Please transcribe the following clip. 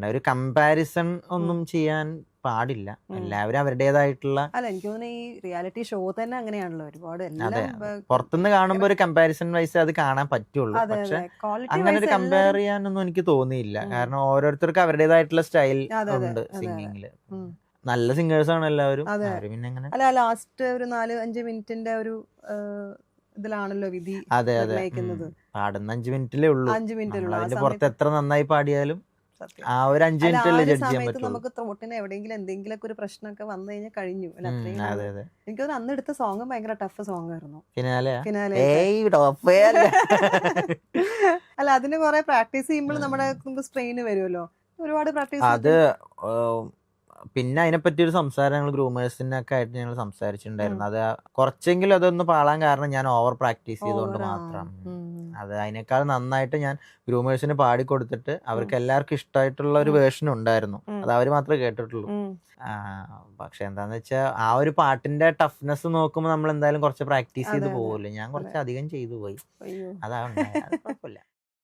പറയണ്ടേ, ഒരു കമ്പാരിസൺ ഒന്നും ചെയ്യാൻ പാടില്ല. എല്ലാവരും അവരുടേതായിട്ടുള്ള അല്ല എനിക്ക് തോന്നുന്നു ഈ റിയാലിറ്റി ഷോ തന്നെ അങ്ങനെയാണല്ലോ, ഒരുപാട് അതെ എല്ലാം പുറത്തുനിന്ന് കാണുമ്പോൾ ഒരു കമ്പാരിസൺ വൈസ് അത് കാണാൻ പറ്റുള്ളൂ. അതെ പക്ഷെ അതെ ക്വാളിറ്റി അങ്ങനെ ഒരു വൈസ് കമ്പയർ എല്ലാരും ചെയ്യാനൊന്നും എനിക്ക് തോന്നിയില്ല. കാരണം ഓരോരുത്തർക്ക് അവരുടേതായിട്ടുള്ള സ്റ്റൈൽ അതെ അതെ ഉണ്ട് അതെ അതെ സിംഗിങ്ങില്. ഉം. നല്ല സിംഗേഴ്സ് ആണ് എല്ലാവരും. അതെ അവര് പിന്നെ അങ്ങനെ അല്ല ലാസ്റ്റ് ഒരു 4-5 മിനിറ്റിന്റെ ഒരു ഇതിലാണല്ലോ വിധി അതെ അതെ നിർണ്ണയിക്കുന്നത്. പാടുന്ന 5 മിനിറ്റിലേ ഉള്ളൂ. 5 നമ്മൾ മിനിറ്റിലുള്ള ആ അതിന്റെ പുറത്ത് സമയത്ത് എത്ര നന്നായി പാടിയാലും സത്യം. ആ ഒരു 5 അല്ല ആ മിനിറ്റല്ലേ ഒരു ജഡ്ജ് ചെയ്യാൻ സമയത്ത് പറ്റുള്ളൂ. നമുക്ക് ത്രോട്ടിന് എവിടെയെങ്കിലും എന്തെങ്കിലുമൊക്കെ ഒരു പ്രശ്നമൊക്കെ വന്നു കഴിഞ്ഞാൽ കഴിഞ്ഞു അല്ല അത്രയും അതെ അതെ എനിക്ക് തോന്നുന്നു അന്ന് എടുത്ത സോങ്ങും ഭയങ്കര ടഫ് സോങ് ആയിരുന്നു ഫിനാലെ ഫിനാലെ. ഏയ് ടോപ്പേ അല്ല. അല്ല അതിന് കുറെ പ്രാക്ടീസ് ചെയ്യുമ്പോൾ നമ്മുടെ സ്ട്രെയിൻ വരുമല്ലോ, ഒരുപാട് പ്രാക്ടീസ് അത് പിന്നെ അതിനെപ്പറ്റി ഒരു സംസാരം ഞങ്ങൾ ഗ്രൂമേഴ്സിനൊക്കെ ആയിട്ട് ഞങ്ങൾ സംസാരിച്ചിട്ടുണ്ടായിരുന്നു. അത് കുറച്ചെങ്കിലും അതൊന്ന് പാളാൻ കാരണം ഞാൻ ഓവർ പ്രാക്ടീസ് ചെയ്തുകൊണ്ട് മാത്രം. അത് അതിനേക്കാൾ നന്നായിട്ട് ഞാൻ ഗ്രൂമേഴ്സിന് പാടിക്കൊടുത്തിട്ട് അവർക്ക് എല്ലാവർക്കും ഇഷ്ടമായിട്ടുള്ള ഒരു വേർഷൻ ഉണ്ടായിരുന്നു. അത് അവർ മാത്രമേ കേട്ടിട്ടുള്ളൂ. പക്ഷെ എന്താന്ന് വെച്ചാൽ ആ ഒരു പാട്ടിന്റെ ടഫ്നെസ് നോക്കുമ്പോൾ നമ്മൾ എന്തായാലും കുറച്ച് പ്രാക്ടീസ് ചെയ്ത് പോകുമല്ലോ. ഞാൻ കുറച്ച് അധികം ചെയ്തു പോയി. അതാണ് കുഴപ്പമില്ല.